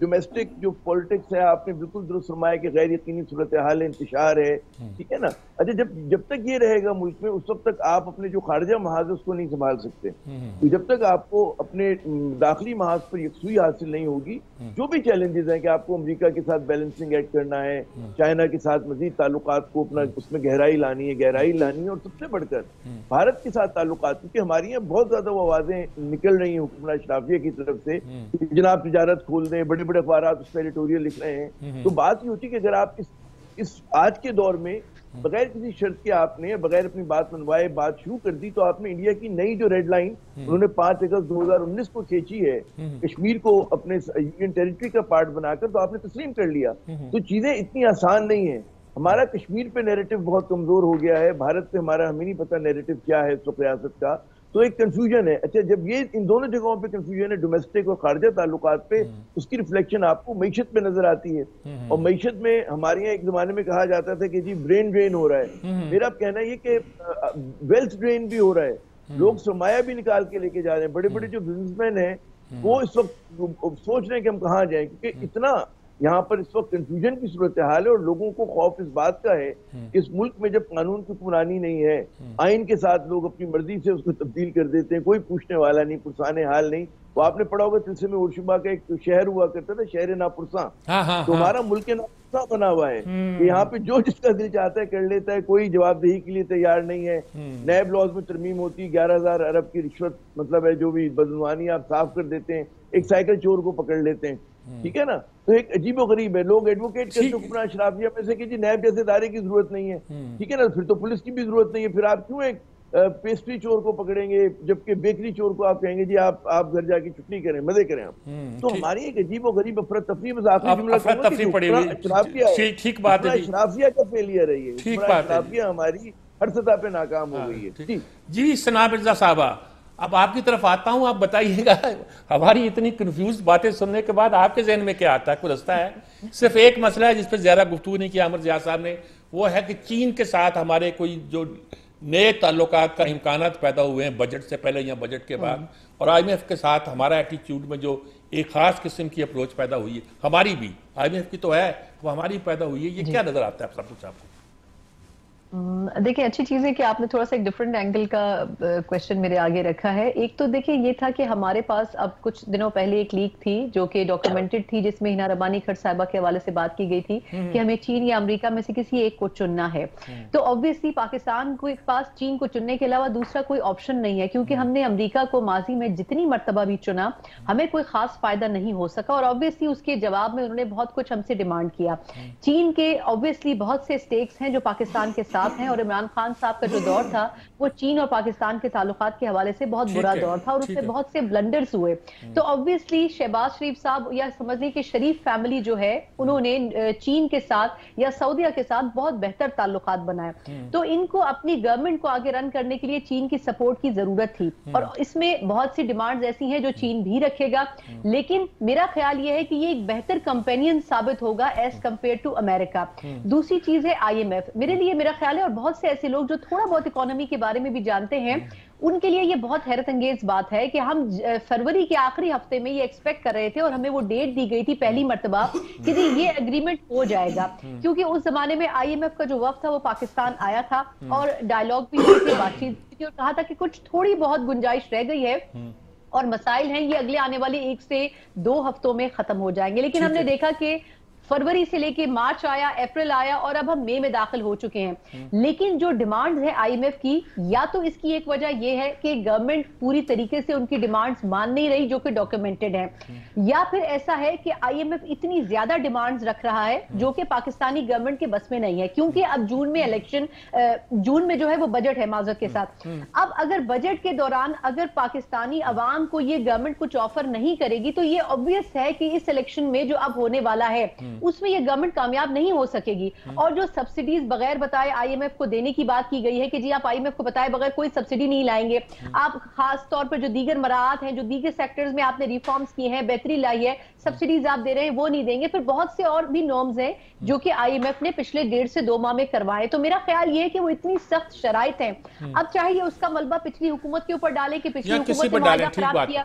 Domestic جو politics ہے آپ نے بالکل درست فرمایا کہ غیر یقینی صورتحال انتشار ہے، ٹھیک ہے نا. اچھا جب تک یہ رہے گا ملک میں اس وقت تک آپ اپنے جو خارجہ محاذ ہے اس کو نہیں سنبھال سکتے. تو جب تک آپ کو اپنے داخلی محاذ پر یکسوئی حاصل نہیں ہوگی، جو بھی چیلنجز ہیں کہ آپ کو امریکہ کے ساتھ بیلنسنگ ایکٹ کرنا ہے، چائنا کے ساتھ مزید تعلقات کو اپنا اس میں گہرائی لانی ہے، اور سب سے بڑھ کر بھارت کے ساتھ تعلقات، کیونکہ ہماری یہاں بہت زیادہ وہ آوازیں نکل رہی ہیں حکومت اشرافیہ کی طرف سے کہ جناب تجارت کھول دیں، بڑے بڑے اخبارات اس پہ ایڈیٹوریل لکھ رہے ہیں. تو بات یہ ہوتی ہے کہ اگر آپ اس آج کے دور میں بغیر کسی شرط کے آپ نے بغیر اپنی بات منوائے بات شروع کر دی، تو آپ نے انڈیا کی نئی جو ریڈ لائن انہوں نے 5 اگست 2019 کو کھینچی ہے کشمیر کو اپنے یونین ٹیریٹری کا پارٹ بنا کر، تو آپ نے تسلیم کر لیا. تو چیزیں اتنی آسان نہیں ہیں. ہمارا کشمیر پہ نیریٹو بہت کمزور ہو گیا ہے، بھارت پہ ہمارا ہمیں نہیں پتہ نیریٹو کیا ہے اس وقت ریاست کا. تو ایک کنفیوژن ہے. اچھا جب یہ ان دونوں جگہوں پہ کنفیوژن ہے، ڈومیسٹک اور خارجہ تعلقات پہ، اس کی ریفلیکشن آپ کو معیشت پہ نظر آتی ہے. اور معیشت میں ہمارے یہاں ایک زمانے میں کہا جاتا تھا کہ جی برین ڈرین ہو رہا ہے. میرا کہنا یہ کہ ویلتھ ڈرین بھی ہو رہا ہے. لوگ سرمایہ بھی نکال کے لے کے جا رہے ہیں. بڑے بڑے جو بزنس مین ہیں وہ اس وقت سوچ رہے ہیں کہ ہم کہاں جائیں، کیونکہ اتنا یہاں پر اس وقت کنفیوژن کی صورتحال ہے. اور لوگوں کو خوف اس بات کا ہے کہ اس ملک میں جب قانون کی حکمرانی نہیں ہے، آئین کے ساتھ لوگ اپنی مرضی سے اس کو تبدیل کر دیتے ہیں، کوئی پوچھنے والا نہیں، پرسانے حال نہیں. وہ آپ نے پڑھا ہوگا تلسم میں اورشبا کا ایک شہر ہوا کرتا تھا، شہر ناپرساں. تو ہمارا ملک ناپرساں بنا ہوا ہے کہ یہاں پہ جو جس کا دل چاہتا ہے کر لیتا ہے، کوئی جواب دہی کے لیے تیار نہیں ہے. نیب لاز میں ترمیم ہوتی، 11,000 ارب کی رشوت مطلب ہے جو بھی بدعنوانی آپ صاف کر دیتے ہیں، ایک سائیکل چور کو پکڑ لیتے ہیں. ٹھیک ہے نا. تو ایک عجیب و غریب ہے. لوگ ایڈوکیٹ کرتے ہیں حکمران اشرافیہ میں سے کہ جی نیب جیسے ادارے کی ضرورت نہیں ہے. ٹھیک ہے نا. پھر تو پولیس کی بھی ضرورت نہیں ہے. پھر آپ کیوں ایک پیسٹری چور کو پکڑیں گے جبکہ بیکری چور کو آپ کہیں گے جی آپ گھر جا کے چھٹی کریں، مزے کریں آپ. تو ہماری ایک عجیب و غریب افراتفری. بس آخری جملہ کہوں گا کہ حکمران اشرافیہ ہے، حکمران اشرافیہ کا فیلئر ہے. یہ حکمران اشرافیہ ہماری ہر سطح پہ ناکام ہو گئی ہے. جی ثنا مرزا صاحبہ، اب آپ کی طرف آتا ہوں. آپ بتائیے گا ہماری اتنی کنفیوز باتیں سننے کے بعد آپ کے ذہن میں کیا آتا ہے؟ کوئی رستہ ہے؟ صرف ایک مسئلہ ہے جس پہ زیادہ گفتگو نہیں کیا عمر ضیاء صاحب نے، وہ ہے کہ چین کے ساتھ ہمارے کوئی جو نئے تعلقات کا امکانات پیدا ہوئے ہیں بجٹ سے پہلے یا بجٹ کے بعد، اور آئی ایم ایف کے ساتھ ہمارا ایٹیچیوڈ میں جو ایک خاص قسم کی اپروچ پیدا ہوئی ہے ہماری بھی، آئی ایم ایف کی تو ہے وہ ہماری پیدا ہوئی ہے. یہ کیا نظر آتا ہے سب کچھ آپ کو؟ دیکھیں اچھی چیز ہے کہ آپ نے تھوڑا سا ایک ڈیفرنٹ اینگل کا کویشچن میرے آگے رکھا ہے. ایک تو دیکھیں یہ تھا کہ ہمارے پاس اب کچھ دنوں پہلے ایک لیک تھی جو کہ ڈاکیومنٹڈ تھی، جس میں ہنا ربانی کھٹ صاحبہ کے حوالے سے بات کی گئی تھی کہ ہمیں چین یا امریکہ میں سے کسی ایک کو چننا ہے. تو obviously پاکستان کو ایک پاس چین کو چننے کے علاوہ دوسرا کوئی آپشن نہیں ہے، کیونکہ ہم نے امریکہ کو ماضی میں جتنی مرتبہ بھی چنا ہمیں کوئی خاص فائدہ نہیں ہو سکا. اور obviously اس کے جواب میں انہوں نے بہت کچھ ہم سے ڈیمانڈ کیا. چین کے obviously بہت سے سٹیکس ہیں جو پاکستان کے ساتھ ہیں، اور عمران خان صاحب کا جو دور تھا وہ چین اور پاکستان کے تعلقات کے حوالے سے بہت برا دور تھا، اور اس میں بہت سے بلنڈرز ہوئے. تو obviously شہباز شریف صاحب یا سمجھ لیں کہ شریف فیملی جو ہے انہوں نے چین کے ساتھ یا سعودیہ کے ساتھ بہت بہتر تعلقات بنائے. تو ان کو اپنی گورنمنٹ کو آگے رن کرنے کے لیے چین کی سپورٹ کی ضرورت تھی، اور اس میں بہت سی ڈیمانڈز ایسی ہیں جو چین بھی رکھے گا. لیکن میرا خیال یہ ہے کہ یہ ایک بہتر کمپینین ثابت ہوگا ایز کمپیئر ٹو امریکہ. دوسری چیز ہے آئی ایم ایف. میرے لیے میرا خیال ہے، اور بہت سے ایسے لوگ جو تھوڑا بہت اکانومی کے بارے میں بھی جانتے ہیں، ان کے لیے یہ بہت حیرت انگیز بات ہے کہ ہم فروری کے آخری ہفتے میں یہ ایکسپیکٹ کر رہے تھے اور ہمیں وہ ڈیٹ دی گئی تھی پہلی مرتبہ کہ یہ اگریمنٹ ہو جائے گا، کیونکہ اس زمانے میں آئی ایم ایف کا جو وفد تھا وہ پاکستان آیا تھا اور ڈائیلاگ بھی ہوئی تھی، بات چیت تھی، اور کہا تھا کہ کچھ تھوڑی بہت گنجائش رہ گئی ہے اور مسائل ہیں یہ اگلے آنے والے 1 سے 2 ہفتوں میں ختم ہو جائیں گے. لیکن ہم نے دیکھا کہ فروری سے لے کے مارچ آیا، اپریل آیا، اور اب ہم مئی میں داخل ہو چکے ہیں. لیکن جو ڈیمانڈز ہے آئی ایم ایف کی، یا تو اس کی ایک وجہ یہ ہے کہ گورنمنٹ پوری طریقے سے ان کی ڈیمانڈز مان نہیں رہی جو کہ ڈاکیومنٹڈ ہیں، یا پھر ایسا ہے کہ آئی ایم ایف اتنی زیادہ ڈیمانڈز رکھ رہا ہے جو کہ پاکستانی گورنمنٹ کے بس میں نہیں ہے، کیونکہ اب جون میں الیکشن، جون میں جو ہے وہ بجٹ ہے معذرت کے ساتھ. اب اگر بجٹ کے دوران اگر پاکستانی عوام کو یہ گورنمنٹ کچھ آفر نہیں کرے گی تو یہ obvious ہے کہ اس الیکشن میں جو اب ہونے والا ہے اس میں یہ گورنمنٹ کامیاب نہیں ہو سکے گی. اور جو سبسڈیز بغیر بتائے آئی ایم ایف کو دینے کی بات کی گئی ہے کہ جی آپ آئی ایم ایف کو بتائے بغیر کوئی سبسڈی نہیں لائیں گے، آپ خاص طور پر جو دیگر مراعات ہیں، جو دیگر سیکٹرز میں آپ نے ریفارمز کیے ہیں، بہتری لائی ہے، سبسڈیز آپ دے رہے ہیں وہ نہیں دیں گے. پھر بہت سے اور بھی نارمز ہیں جو کہ آئی ایم ایف نے پچھلے 1.5 سے 2 ماہ میں کروائے. تو میرا خیال یہ ہے کہ وہ اتنی سخت شرائط ہیں، اب چاہے یہ اس کا ملبہ پچھلی حکومت کے اوپر ڈالے کہ پچھلی حکومت نے معاہدہ خراب کیا،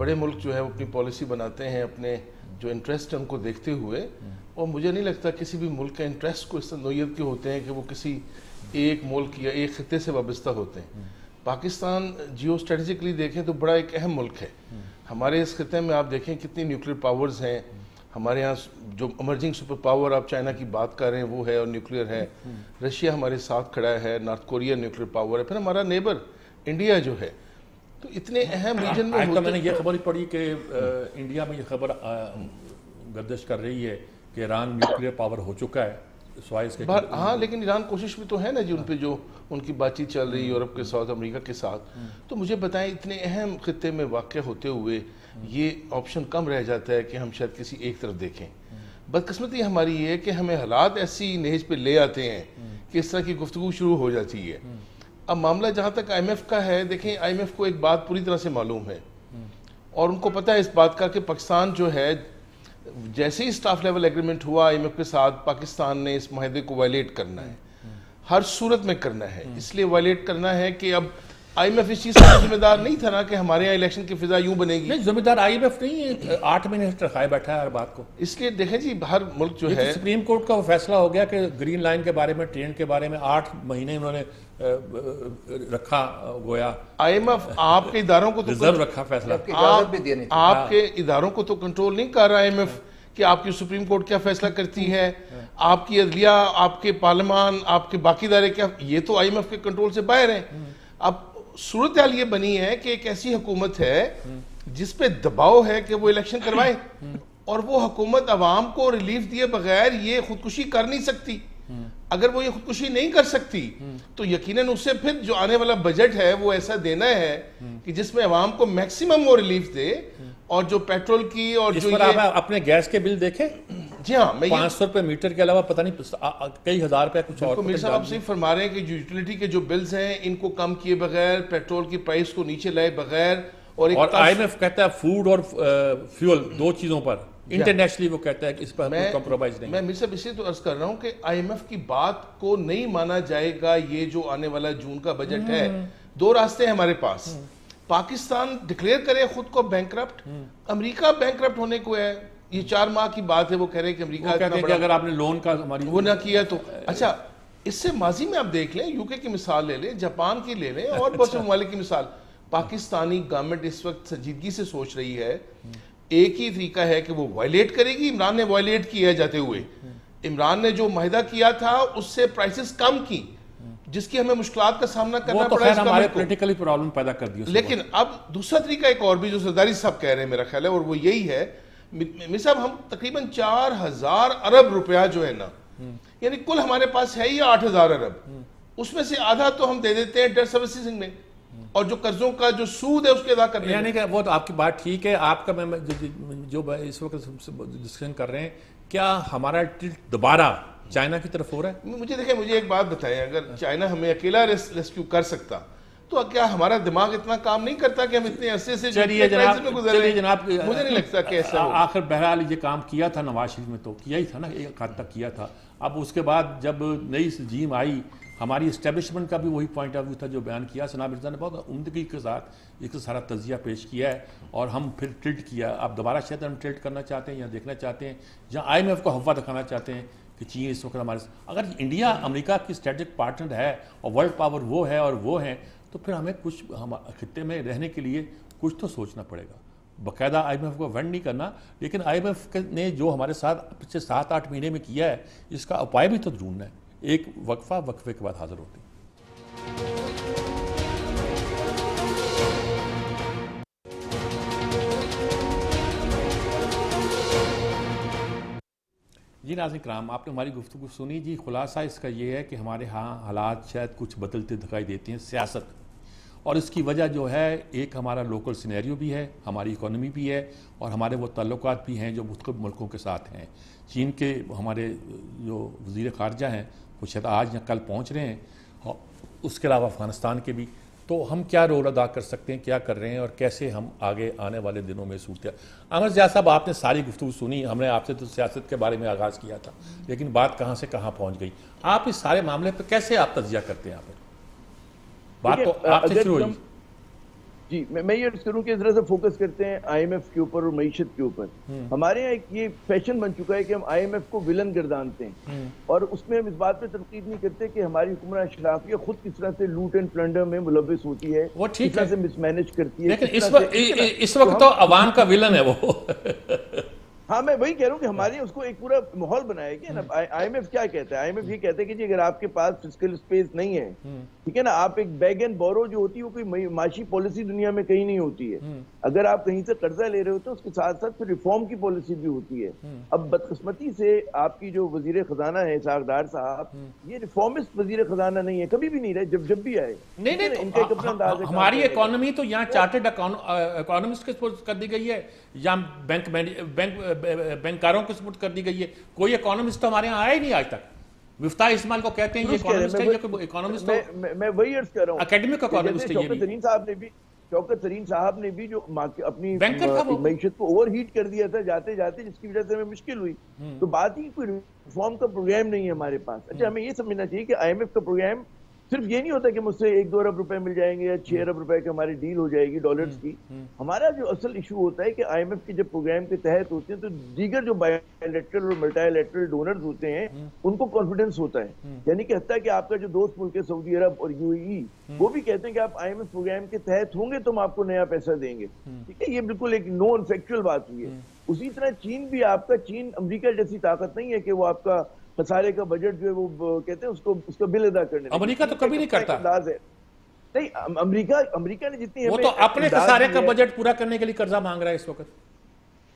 بڑے ملک جو ہے وہ اپنی پالیسی بناتے ہیں اپنے جو انٹرسٹ ہیں ان کو دیکھتے ہوئے، اور مجھے نہیں لگتا کسی بھی ملک کا انٹرسٹ کو اس نوعیت کے ہوتے ہیں کہ وہ کسی ایک ملک یا ایک خطے سے وابستہ ہوتے ہیں۔ پاکستان جیو اسٹریٹجکلی دیکھیں تو بڑا ایک اہم ملک ہے۔ ہمارے اس خطے میں آپ دیکھیں کتنی نیوکلیر پاورز ہیں، ہمارے ہاں جو امرجنگ سپر پاور آپ چائنا کی بات کر رہے ہیں وہ ہے اور نیوکلیر ہے، رشیا ہمارے ساتھ کھڑا ہے، نارتھ کوریا نیوکلیر پاور ہے، پھر ہمارا نیبر انڈیا جو ہے، تو اتنے اہم ریجن میں میں نے یہ خبر پڑھی کہ انڈیا میں یہ خبر گردش کر رہی ہے کہ ایران نیوکلیر پاور ہو چکا ہے سوائے اس کے۔ ہاں لیکن ایران کوشش بھی تو ہے نا جی، ان پہ جو ان کی بات چیت چل رہی ہے یورپ کے ساتھ، امریکہ کے ساتھ، تو مجھے بتائیں اتنے اہم خطے میں واقع ہوتے ہوئے یہ آپشن کم رہ جاتا ہے کہ ہم شاید کسی ایک طرف دیکھیں۔ بدقسمتی ہماری یہ ہے کہ ہمیں حالات ایسی نہج پہ لے آتے ہیں کہ اس طرح کی گفتگو شروع ہو جاتی ہے۔ اب معاملہ جہاں تک آئی ایم ایف کا ہے، دیکھیں آئی ایم ایف کو ایک بات پوری طرح سے معلوم ہے اور ان کو پتہ ہے اس بات کا کہ پاکستان جو ہے جیسے ہی سٹاف لیول ایگریمنٹ ہوا آئی ایم ایف کے ساتھ، پاکستان نے اس معاہدے کو وائلیٹ کرنا ہے، ہر صورت میں کرنا ہے۔ اس لیے وائلیٹ کرنا ہے کہ اب آئی ایم ایف اس چیز کا ذمہ دار نہیں تھا نا کہ ہمارے یہاں الیکشن کی فضا یوں بنے گی۔ نہیں، ذمہ دار آئی ایم ایف نہیں ہے، 8 مہینے سے رکھائے بیٹھا ہے ہر بات کو۔ اس لیے دیکھیں جی ہر ملک جو ہے، سپریم کورٹ کا وہ فیصلہ ہو گیا کہ گرین لائن کے بارے میں، ٹرین کے بارے میں 8 مہینے انہوں نے رکھا، گویا آئی ایم ایف آپ کے اداروں کو تو ریزرو رکھا فیصلہ۔ اجازت بھی دینی تھی۔ آپ کے اداروں کو تو کنٹرول نہیں کر رہا آئی ایم ایف کہ آپ کی سپریم کورٹ کیا فیصلہ کرتی ہے، آپ کی عدلیہ، آپ کے پارلیمان، آپ کے باقی ادارے کیا، یہ تو آئی ایم ایف کے کنٹرول سے باہر ہیں۔ اب صورتحال یہ بنی ہے کہ ایک ایسی حکومت ہے جس پہ دباؤ ہے کہ وہ الیکشن کروائے، اور وہ حکومت عوام کو ریلیف دیے بغیر یہ خودکشی کر نہیں سکتی۔ اگر وہ یہ خودکشی نہیں کر سکتی تو یقیناً اسے پھر جو آنے والا بجٹ ہے وہ ایسا دینا ہے کہ جس میں عوام کو میکسیمم وہ ریلیف دے، اور جو پیٹرول کی اور اس جو پر آپ اپنے گیس کے بل دیکھیں، جی ہاں میں 500 روپے میٹر کے علاوہ پتہ نہیں کئی ہزار روپے کچھ اور۔ مرزا صاحب آپ صحیح فرما رہے ہیں کہ جو یوٹیلیٹی کے جو بلز ہیں ان کو کم کیے بغیر، پیٹرول کی پرائس کو نیچے لائے بغیر، اور آئی ایم ایف کہتا ہے فوڈ اور فیول 2 چیزوں پر انٹرنیشنلی وہ کہتا ہے کہ اس پر کمپرومائز نہیں۔ میں مرزا صاحب اس لیے تو عرض کر رہا ہوں کہ آئی ایم ایف کی بات کو نہیں مانا جائے گا۔ یہ جو آنے والا جون کا بجٹ ہے، 2 راستے ہیں ہمارے پاس۔ پاکستان ڈکلیئر کرے خود کو بینکرپٹ، امریکہ بینکرپٹ ہونے کو ہے، یہ 4 ماہ کی بات ہے، وہ کہہ رہے ہیں کہ امریکہ کہتے ہیں کہ اگر آپ نے لون کا ہماری وہ نہ کیا تو اچھا۔ اس سے ماضی میں آپ دیکھ لیں، یو کے کی مثال لے لیں، جاپان کی لے لیں، اور بہت سے ممالک کی مثال۔ پاکستانی گورنمنٹ اس وقت سنجیدگی سے سوچ رہی ہے، ایک ہی طریقہ ہے کہ وہ وائلیٹ کرے گی۔ عمران نے وائلیٹ کیا جاتے ہوئے، عمران نے جو معاہدہ کیا تھا اس سے پرائسز کم کی، جس کی ہمیں مشکلات کا سامنا کرنا پڑا ہے، ہمارے پولیٹیکلی پرابلم پیدا کر دی۔ لیکن اب دوسرا طریقہ ایک اور بھی جو سرداری صاحب کہہ رہے ہیں میرا خیال ہے، اور وہ یہی ہے میر صاحب، ہم تقریباً 4000 ارب روپیہ جو ہے نا، یعنی کل ہمارے پاس ہے ہی 8000 ارب، اس میں سے آدھا تو ہم دے دیتے ہیں ڈیٹ سروسنگ میں، اور جو قرضوں کا جو سود ہے اس کے ادا کرنے میں۔ یعنی کہ وہ تو آپ کی بات ٹھیک ہے، آپ کا میں جو اس وقت ڈسکشن کر رہے ہیں، کیا ہمارا ٹلٹ دوبارہ چائنا کی طرف ہو رہا ہے؟ مجھے ایک بات بتائیں، اگر چائنا ہمیں اکیلا ریسکیو کر سکتا تو کیا ہمارا دماغ اتنا کام نہیں کرتا کہ ہم اتنے عرصے سے جناب، مجھے نہیں لگتا کہ ایسا ہو۔ آخر بہرحال یہ کام کیا تھا نواز شریف میں، تو کیا ہی تھا نا، ایک حد تک کیا تھا۔ اب اس کے بعد جب نئی رجیم آئی، ہماری اسٹیبلشمنٹ کا بھی وہی پوائنٹ آف ویو تھا جو بیان کیا ثنا مرزا نے، بہت عمدگی کے ساتھ ایک سارا تجزیہ پیش کیا ہے، اور ہم پھر ٹلٹ کیا۔ اب دوبارہ شاید ہم ٹلٹ کرنا چاہتے ہیں یا دیکھنا چاہتے ہیں، جہاں آئی ایم ایف کو ہوا دکھانا چاہتے ہیں کہ چین اس وقت ہمارے، اگر انڈیا امریکہ کی اسٹریٹجک پارٹنر ہے اور ورلڈ پاور وہ ہے اور وہ ہیں، تو پھر ہمیں کچھ خطے میں رہنے کے لیے کچھ تو سوچنا پڑے گا۔ باقاعدہ آئی ایم ایف کو وینڈ نہیں کرنا، لیکن آئی ایم ایف نے جو ہمارے ساتھ پچھلے 7-8 مہینے میں کیا ہے، اس کا اپائے بھی تو ڈھونڈنا ہے۔ ایک وقفے کے بعد حاضر ہوتے ہیں۔ جی ناظرین کرام، آپ نے ہماری گفتگو سنی۔ جی خلاصہ اس کا یہ ہے کہ ہمارے ہاں حالات شاید کچھ بدلتے دکھائی دیتے ہیں، سیاست، اور اس کی وجہ جو ہے ایک ہمارا لوکل سینیریو بھی ہے، ہماری اکانومی بھی ہے، اور ہمارے وہ تعلقات بھی ہیں جو مختلف ملکوں کے ساتھ ہیں۔ چین کے ہمارے جو وزیر خارجہ ہیں وہ شاید آج یا کل پہنچ رہے ہیں، اور اس کے علاوہ افغانستان کے بھی۔ تو ہم کیا رول ادا کر سکتے ہیں، کیا کر رہے ہیں، اور کیسے ہم آگے آنے والے دنوں میں صورتحال۔ احمد ضیاء صاحب، آپ نے ساری گفتگو سنی، ہم نے آپ سے تو سیاست کے بارے میں آغاز کیا تھا، لیکن بات کہاں سے کہاں پہنچ گئی۔ آپ اس سارے معاملے پہ کیسے آپ تجزیہ کرتے ہیں؟ آپ بات تو آپ سے شروع ہوئی۔ جی میں یہ عرض کروں کہ اس طرح سے فوکس کرتے ہیں آئی ایم ایف کے اوپر اور معیشت کے اوپر. ہمارے یہاں ایک یہ فیشن بن چکا ہے کہ ہم آئی ایم ایف کو ولن گردانتے ہیں, اور اس میں ہم اس بات پہ تنقید نہیں کرتے کہ ہماری حکمراں اشرافیہ خود کس طرح سے لوٹ اینڈ پلنڈر میں ملوث ہوتی ہے, کس طرح سے مس مینج کرتی ہے. لیکن اس وقت تو عوام کا ولن ہے وہ. ہاں میں وہی کہہ رہا ہوں کہ ہمارے اس کو ایک پورا ماحول بنایا گیا نا. آئی ایم ایف کیا کہتا ہے؟ آئی ایم ایف یہ کہتا ہے کہ جی اگر آپ کے پاس فسکل اسپیس نہیں ہے, ٹھیک ہے نا, آپ ایک بیگ اینڈ بورو جو ہوتی ہے وہ کوئی معاشی پالیسی دنیا میں کہیں نہیں ہوتی ہے. اگر آپ کہیں سے قرضہ لے رہے ہوتے ہیں اس کے ساتھ ساتھ پھر ریفارم کی پالیسی بھی ہوتی ہے. اب بدقسمتی سے آپ کی جو وزیر خزانہ ہے اسحاق ڈار صاحب, یہ ریفارمسٹ وزیر خزانہ نہیں ہے, کبھی بھی نہیں رہے, جب بھی آئے. نہیں, ہماری اکانومی تو یہاں چارٹرڈ اکانومسٹ کے سپورٹ کر دی گئی ہے, یا بینکاروں کو سپورٹ کر دی گئی ہے. کوئی اکانومسٹ تو ہمارے یہاں آیا ہی نہیں آج تک. مفتاح اسماعیل کو کہتے ہیں یہ اکانومسٹ ہے, یہ اکانومسٹ تو میں وہی عرض کر رہا ہوں, اکیڈمک اکانومسٹ ہے. شوکت ترین صاحب نے بھی جو اپنی معیشت کو اوور ہیٹ کر دیا تھا جاتے جاتے, جس کی وجہ سے ہمیں مشکل ہوئی. تو بات ہی کوئی ریفارم کا پروگرام نہیں ہے ہمارے پاس. اچھا, ہمیں یہ سمجھنا چاہیے کہ آئی ایم ایف کا پروگرام صرف یہ نہیں ہوتا کہ مجھ سے 1-2 ارب روپے مل جائیں گے یا 6 ارب روپے کی ہماری ڈیل ہو جائے گی ڈالرز کی. ہمارا جو اصل ایشو ہوتا ہے کہ آئی ایم ایف کے جب پروگرام کے تحت ہوتے ہیں تو دیگر جو بائی لیٹرل اور ملٹی لیٹرل ڈونرز ہوتے ہیں ان کو کانفیڈنس ہوتا ہے. یعنی کہ حتیٰ کہ آپ کا جو دوست ملک ہے سعودی عرب اور یو اے ای, وہ بھی کہتے ہیں کہ آپ آئی ایم ایف پروگرام کے تحت ہوں گے تو ہم آپ کو نیا پیسہ دیں گے. ٹھیک ہے, یہ بالکل ایک نون فیکچوئل بات ہوئی ہے. اسی طرح چین بھی, آپ کا چین امریکہ جیسی طاقت نہیں ہے کہ وہ آپ کا خسارے کا بجٹ جو ہے وہ کہتے ہیں اس کا بل ادا کرنے. امریکہ تو کبھی نہیں کرتا. نہیں, امریکہ نے جتنی وہ تو اپنے خسارے کا بجٹ پورا کرنے کے لیے قرضہ مانگ رہا ہے اس وقت.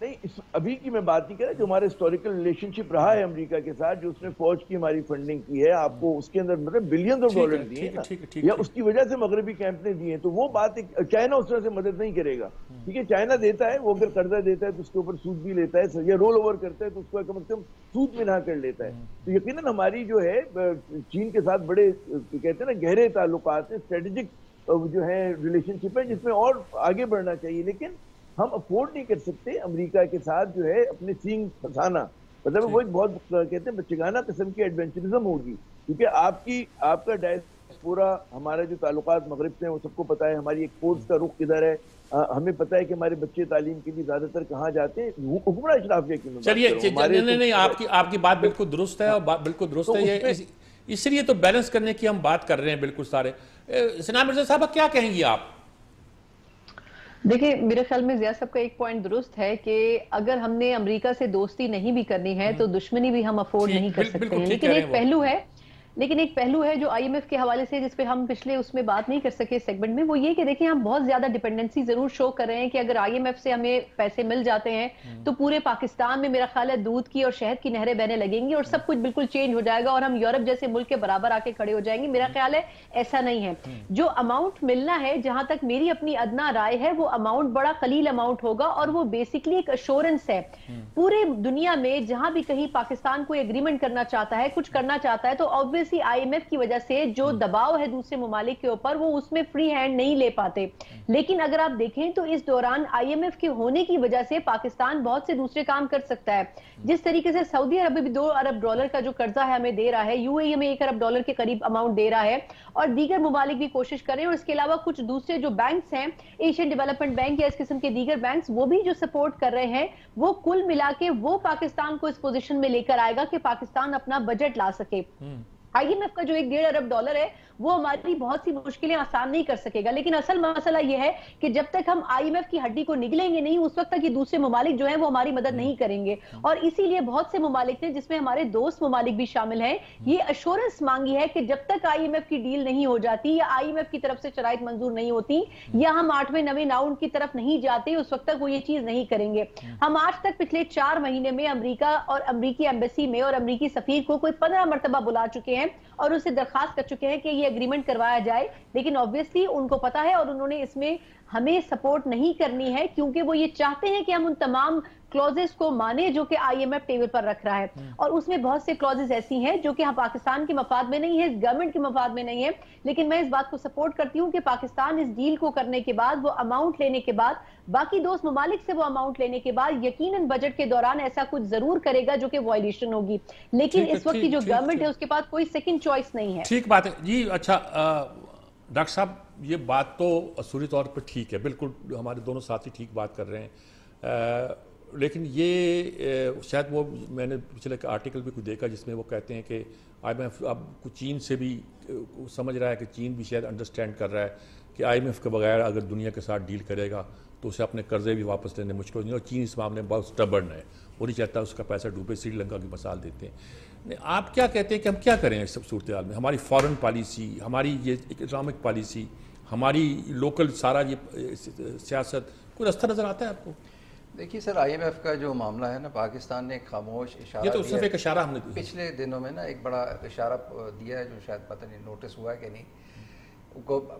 نہیں, ابھی کی میں بات نہیں کر رہا, جو ہمارے ہسٹوریکل ریلیشن شپ رہا ہے امریکہ کے ساتھ, جو اس نے فوج کی ہماری فنڈنگ کی ہے, آپ کو اس کے اندر مطلب بلینز آف ڈالر دیے ہیں, یا اس کی وجہ سے مغربی کیمپ نے دیے ہیں. تو وہ بات, چائنا اس طرح سے مدد نہیں کرے گا. ٹھیک ہے, چائنا دیتا ہے, وہ اگر قرضہ دیتا ہے تو اس کے اوپر سود بھی لیتا ہے, یا رول اوور کرتا ہے تو اس کو کم از کم سود میں نہ کر لیتا ہے. تو یقیناً ہماری جو ہے چین کے ساتھ بڑے کہتے ہیں نا گہرے تعلقات ہیں, اسٹریٹجک جو ہے ریلیشن شپ ہے, جس میں اور آگے بڑھنا چاہیے. لیکن ہم افورڈ نہیں کر سکتے امریکہ کے ساتھ جو ہے اپنے سینگ پھنسانا. مطلب وہ ایک بہت کہتے ہیں بچگانہ قسم کی ایڈونچرزم ہوگی, کیونکہ آپ کا ڈائسپورا, ہمارا جو تعلقات مغرب سے ہیں وہ سب کو پتا ہے, ہماری ایکسپورٹس کا رخ کدھر ہے, ہمیں پتا ہے کہ ہمارے بچے تعلیم کے لیے زیادہ تر کہاں جاتے ہیں, حکمراں اشرافیہ کی. چلیے, نہیں, آپ کی بات بالکل درست ہے, اور بالکل درست ہے. اس لیے تو بیلنس کرنے کی ہم بات کر رہے ہیں بالکل سارے. سنا مرزا صاحب کیا کہیں گی آپ؟ دیکھیں, میرے خیال میں ضیاء صاحب کا ایک پوائنٹ درست ہے کہ اگر ہم نے امریکہ سے دوستی نہیں بھی کرنی ہے تو دشمنی بھی ہم افورڈ نہیں کر سکتے ہیں. لیکن ایک پہلو ہے جو آئی ایم ایف کے حوالے سے جس پہ ہم پچھلے اس میں بات نہیں کر سکے سیگمنٹ میں, وہ یہ کہ دیکھیں ہم بہت زیادہ ڈیپینڈنسی ضرور شو کر رہے ہیں کہ اگر آئی ایم ایف سے ہمیں پیسے مل جاتے ہیں تو پورے پاکستان میں میرا خیال ہے دودھ کی اور شہد کی نہریں بہنے لگیں گی اور سب کچھ بالکل چینج ہو جائے گا اور ہم یورپ جیسے ملک کے برابر آ کے کھڑے ہو جائیں گے. میرا خیال ہے ایسا نہیں ہے. جو اماؤنٹ ملنا ہے, جہاں تک میری اپنی ادنا رائے ہے, وہ اماؤنٹ بڑا قلیل اماؤنٹ ہوگا, اور وہ بیسکلی ایک ایشورنس ہے. پورے دنیا میں جہاں بھی کہیں پاکستان کوئی ایگریمنٹ کرنا چاہتا ہے, کچھ کرنا چاہتا ہے, تو آبویسلی آئی ایم ایف کی وجہ سے جو دباؤ ہے دوسرے ممالک کے اوپر, وہ اس میں فری ہینڈ نہیں لے پاتے. لیکن اگر آپ دیکھیں تو اس دوران آئی ایم ایف کے ہونے کی وجہ سے پاکستان بہت سے دوسرے کام کر سکتا ہے. جس طریقے سے سعودی عرب بھی 2 ارب ڈالر کا جو قرضہ ہے ہمیں دے رہا ہے, یو اے ای ہمیں 1 ارب ڈالر کے قریب اماؤنٹ دے رہا ہے, اور دیگر ممالک بھی کوشش کر رہے ہیں. اور اس کے علاوہ کچھ دوسرے جو بینکس ہیں, ایشین ڈیولپمنٹ بینک یا اس قسم کے دیگر بینکس, وہ بھی جو سپورٹ کر رہے ہیں, وہ کل ملا کے وہ پاکستان کو اس پوزیشن میں لے کر آئے گا کہ پاکستان اپنا بجٹ لا سکے. آئی ایم ایف کا جو 1.5 ارب ڈالر ہے وہ ہماری بہت سی مشکلیں آسان نہیں کر سکے گا. لیکن اصل مسئلہ یہ ہے کہ جب تک ہم آئی ایم ایف کی ہڈی کو نگلیں گے نہیں, اس وقت تک یہ دوسرے ممالک جو ہیں وہ ہماری مدد نہیں کریں گے. اور اسی لیے بہت سے ممالک نے, جس میں ہمارے دوست ممالک بھی شامل ہیں, یہ ایشورنس مانگی ہے کہ جب تک آئی ایم ایف کی ڈیل نہیں ہو جاتی, یا آئی ایم ایف کی طرف سے شرائط منظور نہیں ہوتی, یا ہم 8ویں 9ویں راؤنڈ کی طرف نہیں جاتے, اس وقت تک وہ یہ چیز نہیں کریں گے. ہم آج تک پچھلے 4 مہینے میں امریکہ اور امریکی ایمبیسی میں اور امریکی سفیر کو کوئی 15 مرتبہ بلا چکے ہیں اور اسے درخواست کر چکے ہیں کہ یہ ایگریمنٹ کروایا جائے. لیکن obviously ان کو پتا ہے اور انہوں نے اس میں ہمیں سپورٹ نہیں کرنی ہے, کیونکہ وہ یہ چاہتے ہیں کہ ہم ان تمام کلوزز کو مانے جو کہ آئی ایم ایف ٹیبل پر رکھ رہا ہے. اور اس میں بہت سے کلوزز ایسی ہیں جو کہ ہم پاکستان کے مفاد میں نہیں ہے, اس گورنمنٹ کے مفاد میں نہیں ہے. لیکن میں اس بات کو سپورٹ کرتی ہوں کہ پاکستان اس ڈیل کو کرنے کے بعد, وہ اماؤنٹ لینے کے بعد, باقی دوست ممالک سے وہ اماؤنٹ لینے کے بعد, یقیناً بجٹ کے دوران ایسا کچھ ضرور کرے گا جو کہ وائلیشن ہوگی. لیکن اس وقت کی جو گورنمنٹ ہے اس کے پاس کوئی سیکنڈ چوائس نہیں ہے. ٹھیک بات ہے جی. اچھا ڈاکٹر صاحب یہ بات تو اصولی طور پر ٹھیک ہے، بالکل ہمارے دونوں ساتھی ٹھیک بات کر رہے ہیں، لیکن یہ شاید وہ میں نے پچھلے آرٹیکل بھی کچھ دیکھا جس میں وہ کہتے ہیں کہ آئی ایم ایف اب چین سے بھی سمجھ رہا ہے کہ چین بھی شاید انڈرسٹینڈ کر رہا ہے کہ آئی ایم ایف کے بغیر اگر دنیا کے ساتھ ڈیل کرے گا تو اسے اپنے قرضے بھی واپس لینے مشکل ہو جائیں، اور چین اس معاملے میں بہت سٹبرن ہے، وہ نہیں چاہتا اس کا پیسہ ڈوبے، سری لنکا کی مثال دیتے ہیں۔ آپ کیا کہتے ہیں کہ ہم کیا کریں اس سب صورتحال میں؟ ہماری فارن پالیسی، ہماری یہ اکنامک پالیسی، ہماری لوکل سارا یہ سیاست، کوئی رستہ نظر آتا ہے آپ کو؟ دیکھیے سر، آئی ایم ایف کا جو معاملہ ہے نا، پاکستان نے ایک خاموش اشارہ یہ تو دیا صرف ہے ایک اشارہ ہم نے پچھلے دنوں میں نا، ایک بڑا اشارہ دیا ہے جو شاید پتہ نہیں نوٹس ہوا ہے کہ نہیں۔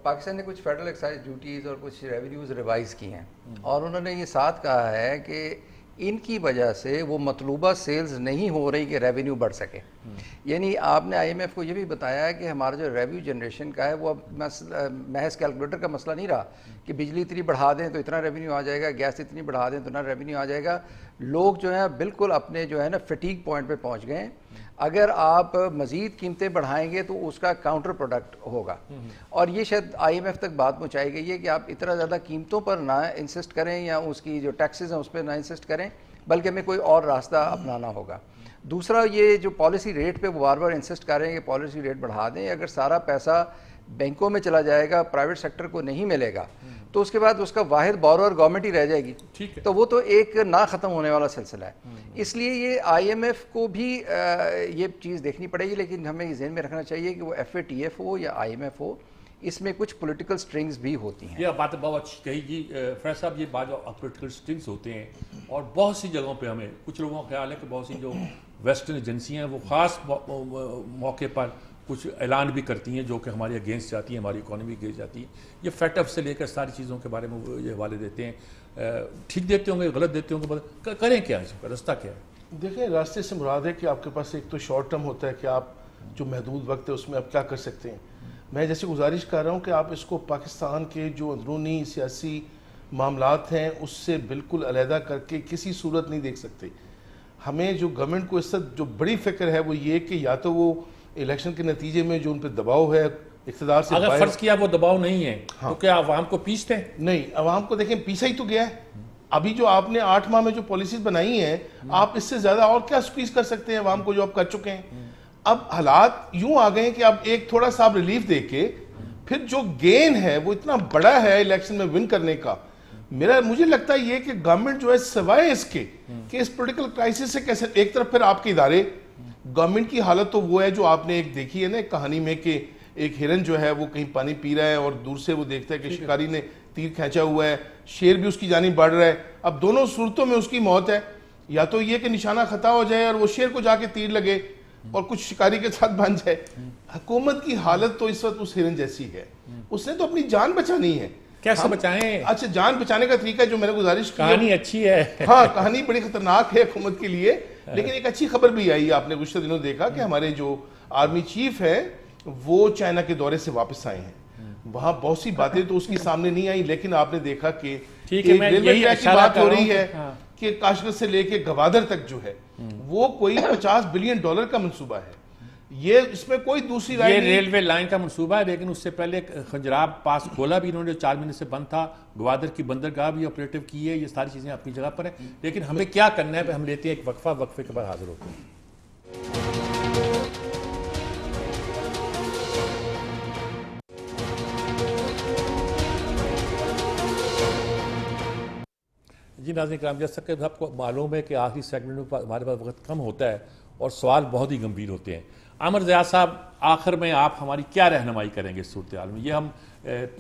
پاکستان نے کچھ فیڈرل ایکسائز ڈیوٹیز اور کچھ ریونیوز ریوائز کی ہیں، اور انہوں نے یہ ساتھ کہا ہے کہ ان کی وجہ سے وہ مطلوبہ سیلز نہیں ہو رہی کہ ریونیو بڑھ سکے۔ یعنی آپ نے آئی ایم ایف کو یہ بھی بتایا ہے کہ ہمارا جو ریونیو جنریشن کا ہے وہ اب محض کیلکولیٹر کا مسئلہ نہیں رہا کہ بجلی اتنی بڑھا دیں تو اتنا ریونیو آ جائے گا، گیس اتنی بڑھا دیں تو اتنا ریونیو آ جائے گا۔ لوگ جو ہیں بالکل اپنے جو ہے نا فٹیگ پوائنٹ پہ پہنچ گئے ہیں۔ اگر آپ مزید قیمتیں بڑھائیں گے تو اس کا کاؤنٹر پروڈکٹ ہوگا، اور یہ شاید آئی ایم ایف تک بات پہنچائی گئی ہے کہ آپ اتنا زیادہ قیمتوں پر نہ انسسٹ کریں یا اس کی جو ٹیکسز ہیں اس پہ نہ انسسٹ کریں، بلکہ ہمیں کوئی اور راستہ اپنانا ہوگا۔ دوسرا، یہ جو پالیسی ریٹ پہ وہ بار بار انسسٹ کر رہے ہیں کہ پالیسی ریٹ بڑھا دیں، اگر سارا پیسہ بینکوں میں چلا جائے گا، پرائیویٹ سیکٹر کو نہیں ملے گا، تو اس کے بعد اس کا واحد بورور گورنمنٹ ہی رہ جائے گی، تو وہ تو ایک نہ ختم ہونے والا سلسلہ ہے۔ اس لیے یہ آئی ایم ایف کو بھی یہ چیز دیکھنی پڑے گی، لیکن ہمیں یہ ذہن میں رکھنا چاہیے کہ وہ ایف اے ٹی ایف ہو یا آئی ایم ایف ہو، اس میں کچھ پولیٹیکل سٹرنگز بھی ہوتی ہیں۔ یہ بات بہت اچھی کہی جی فیض صاحب، یہ بات جو پولیٹیکل سٹرنگز ہوتے ہیں، اور بہت سی جگہوں پہ ہمیں کچھ لوگوں کا خیال ہے کہ بہت سی جو ویسٹرن ایجنسیاں ہیں وہ خاص موقع پر کچھ اعلان بھی کرتی ہیں جو کہ ہماری اگینسٹ جاتی ہیں، ہماری اکانومی اگینسٹ جاتی ہے۔ یہ فیٹ اپ سے لے کر ساری چیزوں کے بارے میں وہ یہ حوالے دیتے ہیں، ٹھیک دیتے ہوں گے، غلط دیتے ہوں گے، کریں کیا اس کا رستہ کیا ہے؟ دیکھیں، راستے سے مراد ہے کہ آپ کے پاس ایک تو شارٹ ٹرم ہوتا ہے کہ آپ جو محدود وقت ہے اس میں آپ کیا کر سکتے ہیں۔ میں جیسے گزارش کر رہا ہوں کہ آپ اس کو پاکستان کے جو اندرونی سیاسی معاملات ہیں اس سے بالکل علیحدہ کر کے کسی صورت نہیں دیکھ سکتے۔ ہمیں جو گورنمنٹ کو اس وقت جو بڑی فکر ہے وہ یہ کہ یا تو وہ الیکشن کے نتیجے میں جو ان پہ دباؤ ہے اقتدار سے اگر فرض کیا وہ دباؤ نہیں ہے تو کیا عوام کو پیستے ہیں؟ نہیں، عوام کو دیکھیں پیسا ہی تو گیا ہے۔ ابھی جو آپ نے 8 ماہ میں جو پالیسیز بنائی ہیں، آپ اس سے زیادہ اور کیا سکویز کر سکتے ہیں عوام کو جو آپ کر چکے ہیں؟ اب حالات یوں آ گئے ہیں کہ اب ایک تھوڑا سا ریلیف دے کے پھر جو گین ہے وہ اتنا بڑا ہے الیکشن میں ون کرنے کا۔ مجھے لگتا ہے یہ کہ گورنمنٹ جو ہے سوائے اس کے کہ اس پولیٹیکل کرائسس سے کیسے، ایک طرف پھر آپ کے ادارے، گورنمنٹ کی حالت تو وہ ہے جو آپ نے ایک دیکھی ہے نا کہانی میں کہ ایک ہرن جو ہے وہ کہیں پانی پی رہا ہے اور دور سے وہ دیکھتا ہے کہ شکاری نے تیر کھینچا ہوا ہے، شیر بھی اس کی جانب بڑھ رہا ہے۔ اب دونوں صورتوں میں اس کی موت ہے، یا تو یہ کہ نشانہ خطا ہو جائے اور وہ شیر کو جا کے تیر لگے اور کچھ شکاری کے ساتھ بن جائے۔ حکومت کی حالت تو اس وقت اس ہرن جیسی ہے، اس نے تو اپنی جان بچانی ہے۔ کیسے بچائیں؟ اچھا، جان بچانے کا طریقہ جو میں نے گزارش کی، کہانی اچھی ہے، ہاں کہانی بڑی خطرناک ہے حکومت کے لیے، لیکن ایک اچھی خبر بھی آئی۔ آپ نے گزشتہ دنوں دیکھا کہ ہمارے جو آرمی چیف ہے وہ چائنا کے دورے سے واپس آئے ہیں، وہاں بہت سی باتیں تو اس کی سامنے نہیں آئی، لیکن آپ نے دیکھا کہ ایک ریلوے ٹریک کی بات ہو رہی ہے کہ کاشغر سے لے کے گوادر تک جو ہے وہ کوئی $50 بلین کا منصوبہ ہے۔ یہ اس میں کوئی دوسری رائے یہ نہیں۔ ریلوے لائن کا منصوبہ ہے، لیکن اس سے پہلے خنجراب پاس کھولا بھی انہوں نے، 4 مہینے سے بند تھا، گوادر کی بندرگاہ بھی آپریٹو کی ہے، یہ ساری چیزیں اپنی جگہ پر ہیں، لیکن ہمیں کیا کرنا ہے؟ ہم لیتے ہیں ایک وقفہ، وقفے کے بعد حاضر ہوتے ہیں۔ جی ناظرین کرام، جیسا کہ آپ کو معلوم ہے کہ آخری سیگمنٹ میں ہمارے پاس وقت کم ہوتا ہے اور سوال بہت ہی گمبھیر ہوتے ہیں۔ عامر ضیاء صاحب، آخر میں آپ ہماری کیا رہنمائی کریں گے اس صورتحال میں؟ یہ ہم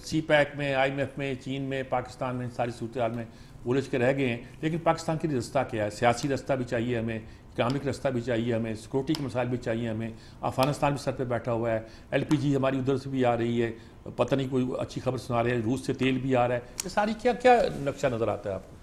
سی پیک میں، آئی ایم ایف میں، چین میں، پاکستان میں، ساری صورتحال میں الجھ کے رہ گئے ہیں، لیکن پاکستان کے لیے رستہ کیا ہے؟ سیاسی رستہ بھی چاہیے ہمیں، اکنامک رستہ بھی چاہیے ہمیں، سیکورٹی کے مسائل بھی چاہیے ہمیں، افغانستان بھی سر پہ بیٹھا ہوا ہے، ایل پی جی ہماری ادھر سے بھی آ رہی ہے، پتہ نہیں کوئی اچھی خبر سنا رہے ہیں، روس سے تیل بھی آ رہا ہے، یہ ساری کیا نقشہ نظر آتا ہے آپ کو؟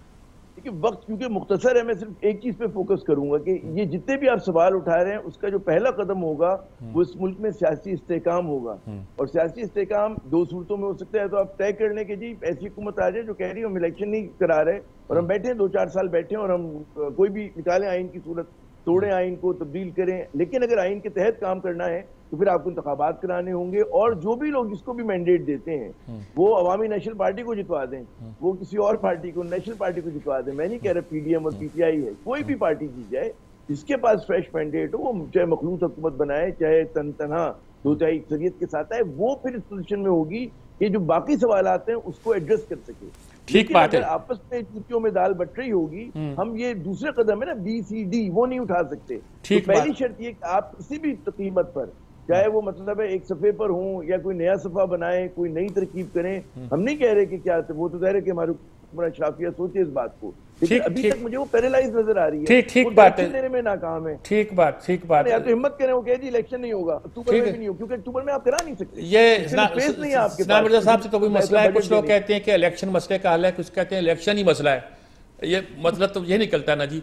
دیکھیے، وقت کیونکہ مختصر ہے، میں صرف ایک چیز پہ فوکس کروں گا کہ یہ جتنے بھی آپ سوال اٹھا رہے ہیں اس کا جو پہلا قدم ہوگا وہ اس ملک میں سیاسی استحکام ہوگا، اور سیاسی استحکام 2 صورتوں میں ہو سکتا ہے۔ تو آپ طے کر لیں کہ جی ایسی حکومت آ جائے جو کہہ رہی ہے ہم الیکشن نہیں کرا رہے اور ہم بیٹھے ہیں 2-4 سال بیٹھے ہیں اور ہم کوئی بھی نکالیں آئین کی صورت، توڑیں آئین کو، تبدیل کریں، لیکن اگر آئین کے تحت کام کرنا ہے تو پھر آپ کو انتخابات کرانے ہوں گے، اور جو بھی لوگ جس کو بھی مینڈیٹ دیتے ہیں وہ عوامی نیشنل پارٹی کو جتوا دیں، وہ کسی اور پارٹی کو، نیشنل پارٹی کو جتوا دیں. میں نہیں کہہ رہا پی ڈی ایم اور پی ٹی آئی ہے، کوئی بھی پارٹی کی جائے جس کے پاس فریش مینڈیٹ ہو، وہ چاہے مخلوط حکومت بنائے، چاہے تنہا 2/3 اکثریت کے ساتھ آئے، وہ پھر اس پوزیشن میں ہوگی کہ جو باقی سوالات ہیں اس کو ایڈریس کر سکے. ٹھیک بات ہے. اگر آپس میں چوٹیوں میں دال بٹ رہی ہوگی، ہم یہ دوسرے قدم ہے نا BCD وہ نہیں اٹھا سکتے. تو پہلی شرط یہ کہ آپ کسی بھی قیمت پر، چاہے وہ مطلب ہے ایک صفحے پر ہوں یا کوئی نیا صفحہ بنائیں، کوئی نئی ترکیب کریں. ہم نہیں کہہ رہے کہ کیا، وہ تو ظاہر ہے کہ ہمارے حکمراں اشرافیہ سوچے اس بات کو، لیکن ابھی تک مجھے وہ پیرالائز نظر آ رہی ہے. ٹھیک بات ہے. دینے میں ناکام ہے. ٹھیک بات یا تو ہمت کریں، وہ کہہ جی الیکشن نہیں ہوگا اکتوبر میں بھی نہیں ہوگا، کیونکہ اکتوبر میں آپ کرا نہیں سکتے. یہ اسپیس نہیں ہے آپ کے سنا مرزا پاس. صاحب سے تو کوئی مسئلہ ہے. کچھ لوگ کہتے ہیں کہ الیکشن مسئلے کا حل ہے، کچھ کہتے ہیں الیکشن ہی مسئلہ ہے. یہ مطلب تو یہ نکلتا ہے نا جی.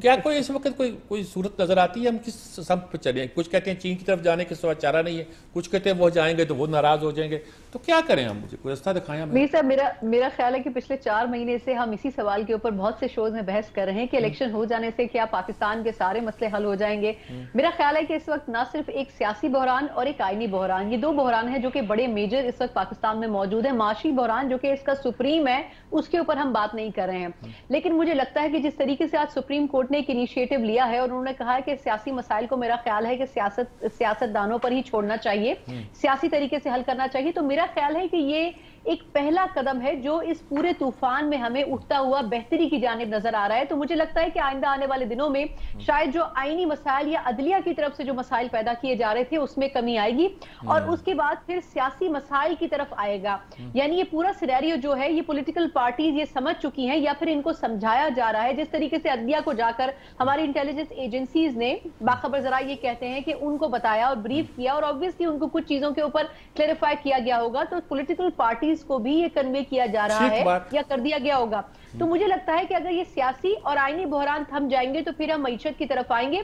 کیا کوئی اس وقت کوئی صورت نظر آتی ہے ہم کس سمت پہ چلیں؟ کچھ کہتے ہیں چین کی طرف جانے کے سوا چارہ نہیں ہے، کچھ کہتے ہیں وہ جائیں گے تو وہ ناراض ہو جائیں گے. تو کیا کریں ہم؟ مجھے کوئی راستہ دکھائیں ہمیں. میر صاحب، میرا خیال ہے کہ پچھلے 4 مہینے سے ہم اسی سوال کے اوپر بہت سے شوز میں بحث کر رہے ہیں کہ الیکشن ہو جانے سے کیا پاکستان کے سارے مسئلے حل ہو جائیں گے. میرا خیال ہے کہ اس وقت نہ صرف ایک سیاسی بحران اور ایک آئینی بحران، یہ 2 بحران ہیں جو کہ بڑے میجر اس وقت پاکستان میں موجود ہیں. معاشی بحران جو کہ اس کا سپریم ہے، اس کے اوپر ہم بات نہیں کر رہے ہیں. لیکن مجھے لگتا ہے کہ جس طریقے سے آج سپریم کورٹ نے ایک انیشیٹو لیا ہے اور انہوں نے کہا ہے کہ سیاسی مسائل کو میرا خیال ہے کہ سیاست دانوں پر ہی چھوڑنا چاہیے، سیاسی طریقے سے حل کرنا چاہیے، تو میرا خیال ہے کہ یہ ایک پہلا قدم ہے جو اس پورے طوفان میں ہمیں اٹھتا ہوا بہتری کی جانب نظر آ رہا ہے. تو مجھے لگتا ہے کہ آئندہ آنے والے دنوں میں شاید جو آئینی مسائل یا عدلیہ کی طرف سے جو مسائل پیدا کیے جا رہے تھے اس میں کمی آئے گی، اور اس کے بعد پھر سیاسی مسائل کی طرف آئے گا. یعنی یہ پورا سینیریو جو ہے یہ پولیٹیکل پارٹیز یہ سمجھ چکی ہیں یا پھر ان کو سمجھایا جا رہا ہے. جس طریقے سے عدلیہ کو جا کر ہماری انٹیلیجنس ایجنسیز نے باخبر ذرائع یہ کہتے ہیں کہ ان کو بتایا اور بریف کیا، اور آبویسلی ان کو کچھ چیزوں کے اوپر کلیریفائی کیا گیا ہوگا، تو پولیٹیکل پارٹیز کو بھی یہ کنوے کیا جا رہا ہے یا کر دیا گیا ہوگا. تو مجھے لگتا ہے کہ اگر یہ سیاسی اور آئینی بحران تھم جائیں گے تو پھر ہم معیشت کی طرف آئیں گے.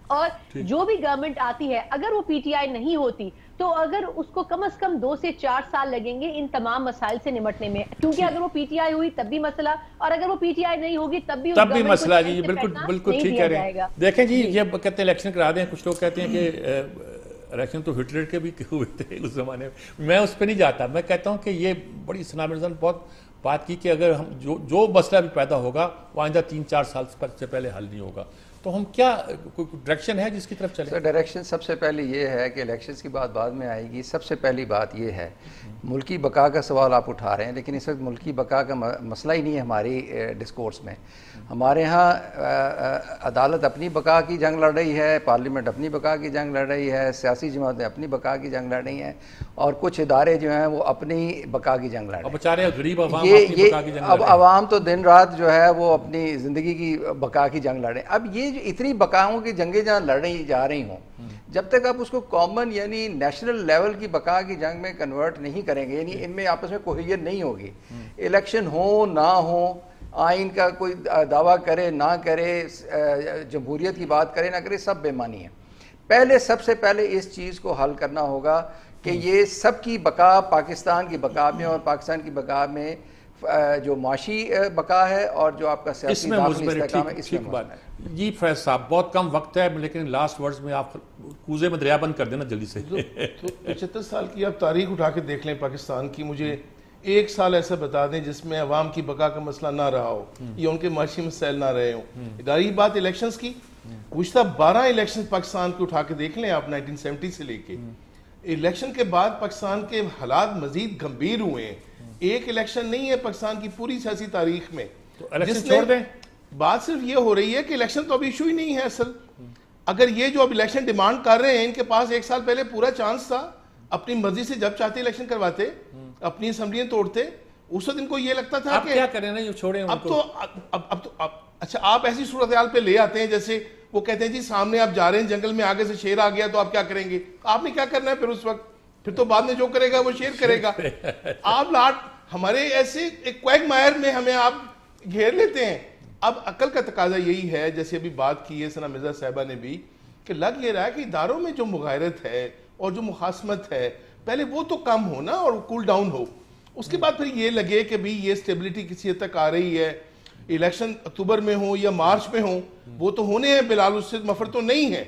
اور جو بھی گورنمنٹ آتی ہے، اگر وہ پی ٹی آئی نہیں ہوتی تو اگر اس کو کم از کم 2 سے 4 سال لگیں گے ان تمام مسائل سے نمٹنے میں، کیونکہ اگر وہ پی ٹی آئی ہوئی تب بھی مسئلہ، اور اگر وہ پی ٹی آئی نہیں ہوگی تب بھی مسئلہ. جی بالکل ٹھیک کہہ رہے ہیں. دیکھیں جی، یہ کہتے ہیں الیکشن کرا دیں، کچھ لوگ کہتے ہیں کہ الیکشن تو ہٹلر کے بھی ہوئے تھے اس زمانے میں. میں اس پہ نہیں جاتا. میں کہتا ہوں کہ یہ بڑی ثنا مرزا نے بہت بات کی کہ اگر ہم جو مسئلہ بھی پیدا ہوگا وہ آئندہ 3-4 سال سے پہلے حل نہیں ہوگا. تو ہم کیا کوئی ڈائریکشن ہے جس کی طرف چلیں؟ سر ڈائریکشن سب سے پہلے یہ ہے کہ الیکشنز کی بات بعد میں آئے گی. سب سے پہلی بات یہ ہے، ملکی بقا کا سوال آپ اٹھا رہے ہیں، لیکن اس وقت ملکی بقا کا مسئلہ ہی نہیں ہے ہماری ڈسکورس میں. ہمارے ہاں عدالت اپنی بقا کی جنگ لڑ رہی ہے، پارلیمنٹ اپنی بقا کی جنگ لڑ رہی ہے، سیاسی جماعتیں اپنی بقا کی جنگ لڑ رہی ہیں، اور کچھ ادارے جو ہیں وہ اپنی بقا کی جنگ لڑ رہے ہیں. بیچارے غریب عوام اپنی بقا کی جنگ لڑ رہے ہیں. اب عوام تو دن رات جو ہے وہ اپنی زندگی کی بقا کی جنگ لڑ رہے ہیں. اب یہ جو اتنی بقاؤں کی جنگیں جہاں لڑی جا رہی ہوں، جب تک آپ اس کو کامن یعنی نیشنل لیول کی بقا کی جنگ میں کنورٹ نہیں کریں گے، یعنی ان میں آپس میں کوہیت نہیں ہوگی. الیکشن ہو نہ ہو، آئین کا کوئی دعویٰ کرے نہ کرے، جمہوریت کی بات کرے نہ کرے، سب بے معنی ہے. سب سے پہلے اس چیز کو حل کرنا ہوگا کہ یہ سب کی بقا پاکستان کی بقا میں اور پاکستان کی بقا میں جو معاشی بقا ہے اور جو آپ کا سیاسی داخلی استحکام ہے، اس میں مضمر ہے. جی فیض صاحب، بہت کم وقت ہے لیکن لاسٹ ورڈز میں آپ کوزے میں دریا بند کر دینا جلدی سے. تو 75 سال کی آپ تاریخ اٹھا کے دیکھ لیں پاکستان کی، مجھے 1 سال ایسا بتا دیں جس میں عوام کی بقا کا مسئلہ نہ رہا ہو یا ان کے معاشی مسائل نہ رہے ہوں. رہی بات الیکشنز کی، گزشتہ 12 الیکشن پاکستان کو اٹھا کے دیکھ لیں آپ 1970 سے لے کے. الیکشن کے بعد پاکستان کے حالات مزید گمبھیر ہوئے ہیں. ایک الیکشن نہیں ہے پاکستان کی پوری سیاسی تاریخ میں الیکشن چھوڑ دیں. بات صرف یہ ہو رہی ہے کہ الیکشن تو ابھی ایشو ہی نہیں ہے اصل. اگر یہ جو اب الیکشن ڈیمانڈ کر رہے ہیں، ان کے پاس 1 سال پہلے پورا چانس تھا، اپنی مرضی سے جب چاہتے الیکشن کرواتے، اپنی اسمبلیاں توڑتے. اس وقت ان کو یہ لگتا تھا کہ کیا کریں نا، یہ چھوڑیں. اب تو اچھا آپ ایسی صورتحال پہ لے آتے ہیں جیسے وہ کہتے ہیں جی سامنے آپ جا رہے ہیں جنگل میں، آگے سے شیر آ گیا تو آپ کیا کریں گے؟ آپ نے کیا کرنا ہے پھر اس وقت؟ پھر تو بعد میں جو کرے گا وہ شیر کرے گا. آپ ہمارے ایسے ایک کویگ مائر میں ہمیں آپ گھیر لیتے ہیں. اب عقل کا تقاضا یہی ہے، جیسے ابھی بات کی ہے ثنا مرزا صاحبہ نے بھی، کہ لگ یہ رہا ہے کہ اداروں میں جو مغایرت ہے اور جو مخاصمت ہے پہلے وہ تو کم ہو نا اور کول ڈاؤن ہو. اس کے بعد پھر یہ لگے کہ بھی یہ سٹیبلٹی کسی حد تک آ رہی ہے. الیکشن اکتوبر میں ہوں یا مارچ میں ہوں وہ تو ہونے ہیں بلال، اس سے مفر تو نہیں ہے،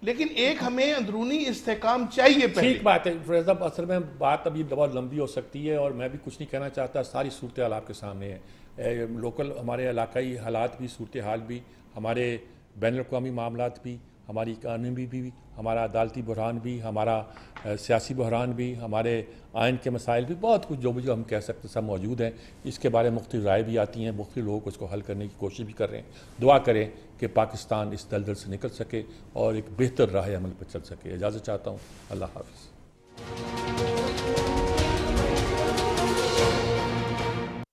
لیکن ایک ہمیں اندرونی استحکام چاہیے پہلے. ٹھیک بات ہے فیض صاحب، اصل میں بات ابھی بہت لمبی ہو سکتی ہے اور میں بھی کچھ نہیں کہنا چاہتا. ساری صورتحال آپ کے سامنے ہے. لوکل ہمارے علاقائی حالات بھی، صورتحال بھی، ہمارے بین الاقوامی معاملات بھی، ہماری اکانومی بھی، ہمارا عدالتی بحران بھی، ہمارا سیاسی بحران بھی، ہمارے آئین کے مسائل بھی، بہت کچھ جو بھی ہم کہہ سکتے سب موجود ہیں. اس کے بارے میں مختلف رائے بھی آتی ہیں، مختلف لوگ اس کو حل کرنے کی کوشش بھی کر رہے ہیں. دعا کریں کہ پاکستان اس دلدل سے نکل سکے اور ایک بہتر راہ عمل پر چل سکے. اجازت چاہتا ہوں. اللہ حافظ.